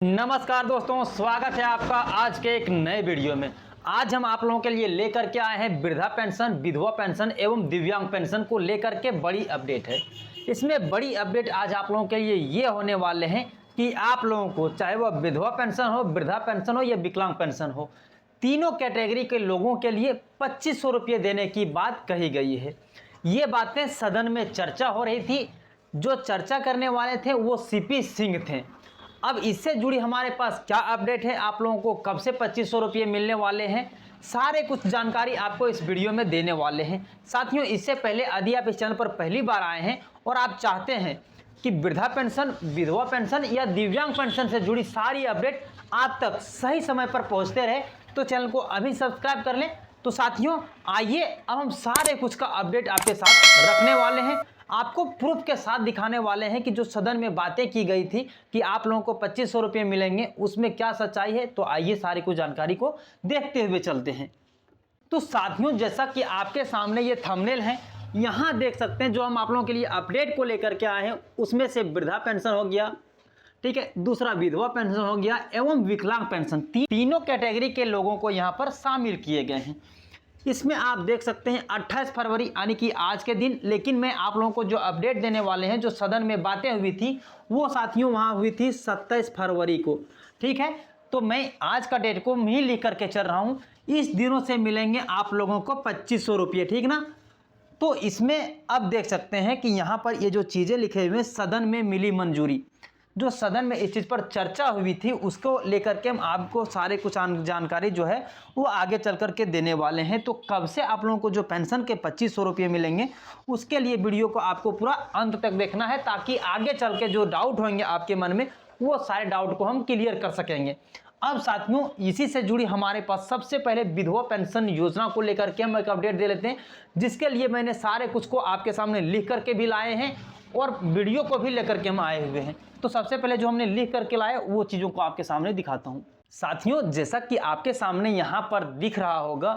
नमस्कार दोस्तों, स्वागत है आपका आज के एक नए वीडियो में। आज हम आप लोगों के लिए लेकर के आए हैं वृद्धा पेंशन, विधवा पेंशन एवं दिव्यांग पेंशन को लेकर के बड़ी अपडेट है। इसमें बड़ी अपडेट आज आप लोगों के लिए ये होने वाले हैं कि आप लोगों को चाहे वह विधवा पेंशन हो, वृद्धा पेंशन हो या विकलांग पेंशन हो, तीनों कैटेगरी के लोगों के लिए 2500 रुपये देने की बात कही गई है। ये बातें सदन में चर्चा हो रही थी। जो चर्चा करने वाले थे वो सीपी सिंह थे। अब इससे जुड़ी हमारे पास क्या अपडेट है, आप लोगों को कब से 2500 रुपये मिलने वाले हैं, सारे कुछ जानकारी आपको इस वीडियो में देने वाले हैं। साथियों, इससे पहले यदि आप इस चैनल पर पहली बार आए हैं और आप चाहते हैं कि वृद्धा पेंशन, विधवा पेंशन या दिव्यांग पेंशन से जुड़ी सारी अपडेट आप तक सही समय पर पहुंचते रहे तो चैनल को अभी सब्सक्राइब कर लें। तो साथियों, आइए अब हम सारे कुछ का अपडेट आपके साथ रखने वाले हैं, आपको प्रूफ के साथ दिखाने वाले हैं कि जो सदन में बातें की गई थी कि आप लोगों को 2500 रुपये मिलेंगे, उसमें क्या सच्चाई है। तो आइए सारी कुछ जानकारी को देखते हुए चलते हैं। तो साथियों, जैसा कि आपके सामने ये थंबनेल है, यहाँ देख सकते हैं जो हम आप लोगों के लिए अपडेट को लेकर के आए हैं, उसमें से वृद्धा पेंशन हो गया, ठीक है, दूसरा विधवा पेंशन हो गया एवं विकलांग पेंशन, तीनों कैटेगरी के लोगों को यहाँ पर शामिल किए गए हैं। इसमें आप देख सकते हैं 28 फरवरी यानी कि आज के दिन, लेकिन मैं आप लोगों को जो अपडेट देने वाले हैं, जो सदन में बातें हुई थी वो साथियों वहाँ हुई थी 27 फरवरी को, ठीक है। तो मैं आज का डेट को ही लिख करके चल रहा हूँ। इस दिनों से मिलेंगे आप लोगों को 2500 रुपये, ठीक ना। तो इसमें अब देख सकते हैं कि यहाँ पर ये जो चीज़ें लिखे हुए हैं, सदन में मिली मंजूरी, जो सदन में इस चीज़ पर चर्चा हुई थी उसको लेकर के हम आपको सारे कुछ जानकारी जो है वो आगे चल कर के देने वाले हैं। तो कब से आप लोगों को जो पेंशन के 2500 रुपये मिलेंगे, उसके लिए वीडियो को आपको पूरा अंत तक देखना है, ताकि आगे चल के जो डाउट होंगे आपके मन में वो सारे डाउट को हम क्लियर कर सकेंगे। अब साथियों, इसी से जुड़ी हमारे पास सबसे पहले विधवा पेंशन योजना को लेकर के हम एक अपडेट दे लेते हैं, जिसके लिए मैंने सारे कुछ को आपके सामने लिख करके भी लाए हैं और वीडियो को भी लेकर के हम आए हुए हैं। तो सबसे पहले जो हमने लिख करके लाए वो चीज़ों को आपके सामने दिखाता हूँ। साथियों, जैसा कि आपके सामने यहाँ पर दिख रहा होगा,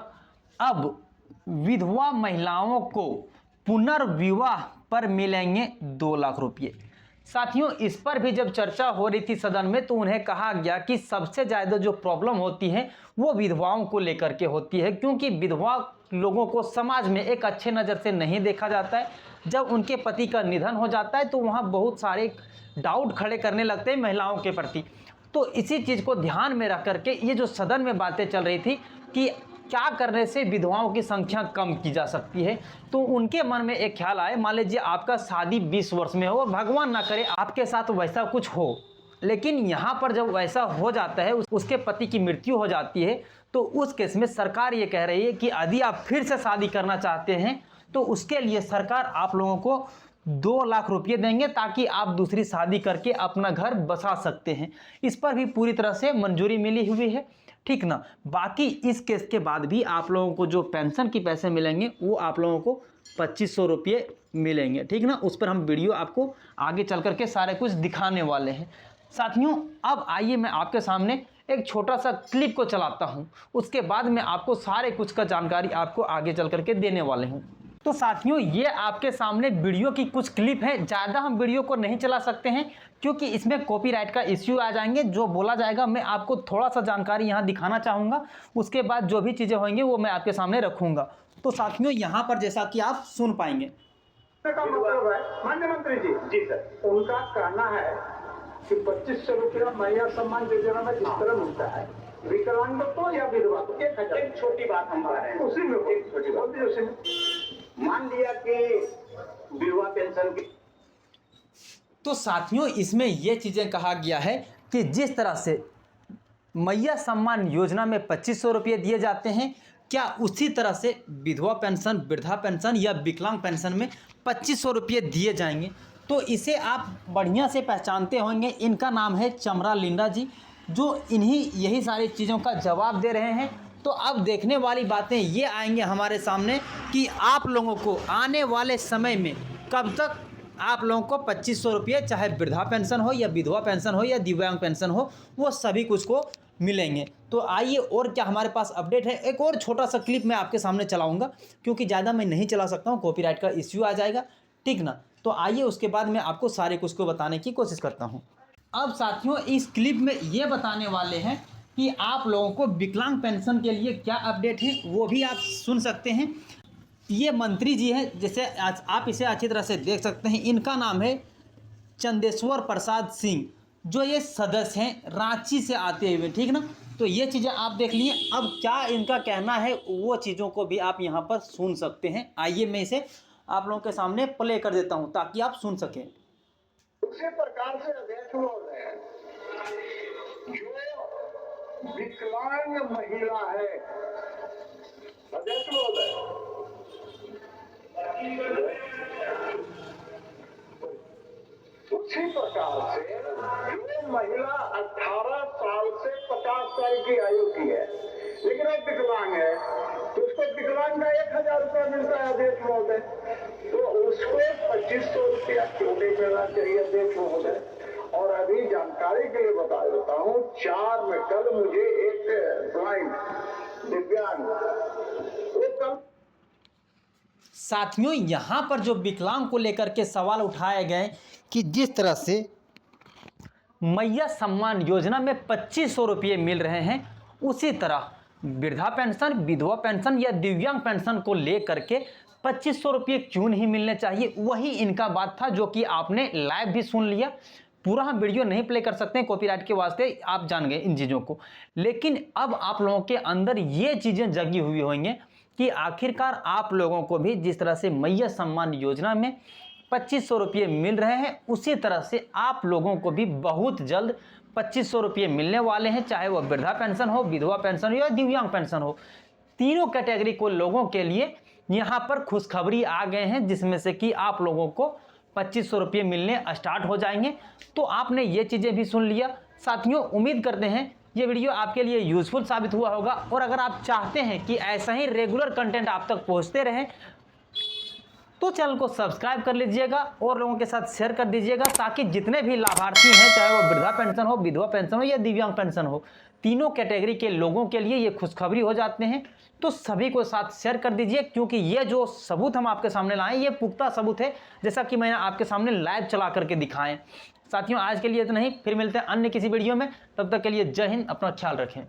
अब विधवा महिलाओं को पुनर्विवाह पर मिलेंगे 2 लाख रुपये। साथियों, इस पर भी जब चर्चा हो रही थी सदन में, तो उन्हें कहा गया कि सबसे ज़्यादा जो प्रॉब्लम होती है वो विधवाओं को लेकर के होती है, क्योंकि विधवा लोगों को समाज में एक अच्छे नज़र से नहीं देखा जाता है। जब उनके पति का निधन हो जाता है तो वहाँ बहुत सारे डाउट खड़े करने लगते हैं महिलाओं के प्रति। तो इसी चीज़ को ध्यान में रख करके ये जो सदन में बातें चल रही थी कि क्या करने से विधवाओं की संख्या कम की जा सकती है, तो उनके मन में एक ख्याल आए, मान लीजिए आपका शादी 20 वर्ष में हो, भगवान ना करे आपके साथ वैसा कुछ हो, लेकिन यहाँ पर जब वैसा हो जाता है, उसके पति की मृत्यु हो जाती है, तो उस केस में सरकार ये कह रही है कि यदि आप फिर से शादी करना चाहते हैं तो उसके लिए सरकार आप लोगों को 2 लाख रुपये देंगे, ताकि आप दूसरी शादी करके अपना घर बसा सकते हैं। इस पर भी पूरी तरह से मंजूरी मिली हुई है, ठीक ना। बाकी इस केस के बाद भी आप लोगों को जो पेंशन की पैसे मिलेंगे वो आप लोगों को 2500 रुपये मिलेंगे, ठीक ना। उस पर हम वीडियो आपको आगे चल करके सारे कुछ दिखाने वाले हैं। साथियों, अब आइए मैं आपके सामने एक छोटा सा क्लिप को चलाता हूं, उसके बाद मैं आपको सारे कुछ का जानकारी आपको आगे चल करके देने वाले हूं। तो साथियों, ये आपके सामने वीडियो की कुछ क्लिप है। ज़्यादा हम वीडियो को नहीं चला सकते हैं क्योंकि इसमें कॉपीराइट का इश्यू आ जाएंगे। जो बोला जाएगा मैं आपको थोड़ा सा जानकारी यहाँ दिखाना चाहूँगा, उसके बाद जो भी चीज़ें होंगी वो मैं आपके सामने रखूँगा। तो साथियों, यहाँ पर जैसा कि आप सुन पाएंगे, का मतलब है माननीय मंत्री जी, जी सर, उनका कहना है कि 2500 रुपया महिला सम्मान योजना में जिस तरह मिलता है, विकलांग को या विधवा को 1000। एक छोटी बात हम कह रहे हैं, उसी में एक छोटी बात उसी में मान लिया कि विधवा पेंशन की। तो साथियों, इसमें यह चीज़ें कहा गया है कि जिस तरह से मैया सम्मान योजना में 2500 रुपये दिए जाते हैं, क्या उसी तरह से विधवा पेंशन, वृद्धा पेंशन या विकलांग पेंशन में 2500 रुपये दिए जाएंगे। तो इसे आप बढ़िया से पहचानते होंगे। इनका नाम है चमरा लिंडा जी, जो यही सारी चीज़ों का जवाब दे रहे हैं। तो अब देखने वाली बातें ये आएंगे हमारे सामने कि आप लोगों को आने वाले समय में कब तक आप लोगों को 2500 रुपये, चाहे वृद्धा पेंशन हो या विधवा पेंशन हो या दिव्यांग पेंशन हो, वो सभी कुछ को मिलेंगे। तो आइए, और क्या हमारे पास अपडेट है। एक और छोटा सा क्लिप मैं आपके सामने चलाऊंगा, क्योंकि ज़्यादा मैं नहीं चला सकता हूँ, कॉपीराइट का इश्यू आ जाएगा, ठीक ना। तो आइए उसके बाद मैं आपको सारे कुछ को बताने की कोशिश करता हूँ। अब साथियों इस क्लिप में ये बताने वाले हैं कि आप लोगों को विकलांग पेंशन के लिए क्या अपडेट है, वो भी आप सुन सकते हैं। ये मंत्री जी हैं, जैसे आप इसे अच्छी तरह से देख सकते हैं। इनका नाम है चंदेश्वर प्रसाद सिंह, जो ये सदस्य हैं रांची से आते हुए, ठीक ना। तो ये चीज़ें आप देख लिए। अब क्या इनका कहना है वो चीज़ों को भी आप यहाँ पर सुन सकते हैं। आइए मैं इसे आप लोगों के सामने प्ले कर देता हूँ ताकि आप सुन सकें। उसी प्रकार से अध्यक्ष महोदय, जो विकलांग महिला है, अध्यक्ष महोदय, उसी प्रकार से जो महिला 18 साल से 50 साल की आयु की है लेकिन अब विकलांग है, तो उसको विकलांग का 1000 रुपया मिलता है अध्यक्ष महोदय। तो उसको 2500 रुपया क्यों नहीं मिलना चाहिए अध्यक्ष महोदय? और अभी जानकारी के लिए बता देता हूँ, 4 में कल मुझे एक ब्लाइंड दिव्यांग, वो कल साथियों यहाँ पर जो विकलांग को लेकर के सवाल उठाए गए कि जिस तरह से मैया सम्मान योजना में 2500 रुपये मिल रहे हैं, उसी तरह वृद्धा पेंशन, विधवा पेंशन या दिव्यांग पेंशन को लेकर के 2500 रुपये क्यों नहीं मिलने चाहिए। वही इनका बात था जो कि आपने लाइव भी सुन लिया। पूरा हम वीडियो नहीं प्ले कर सकते हैं कॉपीराइट के वास्ते, आप जान गए इन चीज़ों को। लेकिन अब आप लोगों के अंदर ये चीज़ें जगी हुई होंगी कि आखिरकार आप लोगों को भी जिस तरह से मैया सम्मान योजना में 2500 रुपये मिल रहे हैं, उसी तरह से आप लोगों को भी बहुत जल्द 2500 रुपये मिलने वाले हैं, चाहे वह वृद्धा पेंशन हो, विधवा पेंशन हो या दिव्यांग पेंशन हो। तीनों कैटेगरी को लोगों के लिए यहाँ पर खुशखबरी आ गए हैं, जिसमें से कि आप लोगों को 2500 रुपये मिलने स्टार्ट हो जाएंगे। तो आपने ये चीज़ें भी सुन लिया। साथियों उम्मीद करते हैं ये वीडियो आपके लिए यूजफुल साबित हुआ होगा, और अगर आप चाहते हैं कि ऐसा ही रेगुलर कंटेंट आप तक पहुँचते रहें तो चैनल को सब्सक्राइब कर लीजिएगा और लोगों के साथ शेयर कर दीजिएगा, ताकि जितने भी लाभार्थी हैं, चाहे वो वृद्धा पेंशन हो, विधवा पेंशन हो या दिव्यांग पेंशन हो, तीनों कैटेगरी के लोगों के लिए ये खुशखबरी हो जाते हैं। तो सभी को साथ शेयर कर दीजिए, क्योंकि ये जो सबूत हम आपके सामने लाए ये पुख्ता सबूत है, जैसा कि मैंने आपके सामने लाइव चला करके दिखाएं। साथियों आज के लिए इतना ही, फिर मिलते हैं अन्य किसी वीडियो में। तब तक के लिए जय हिंद, अपना ख्याल रखें।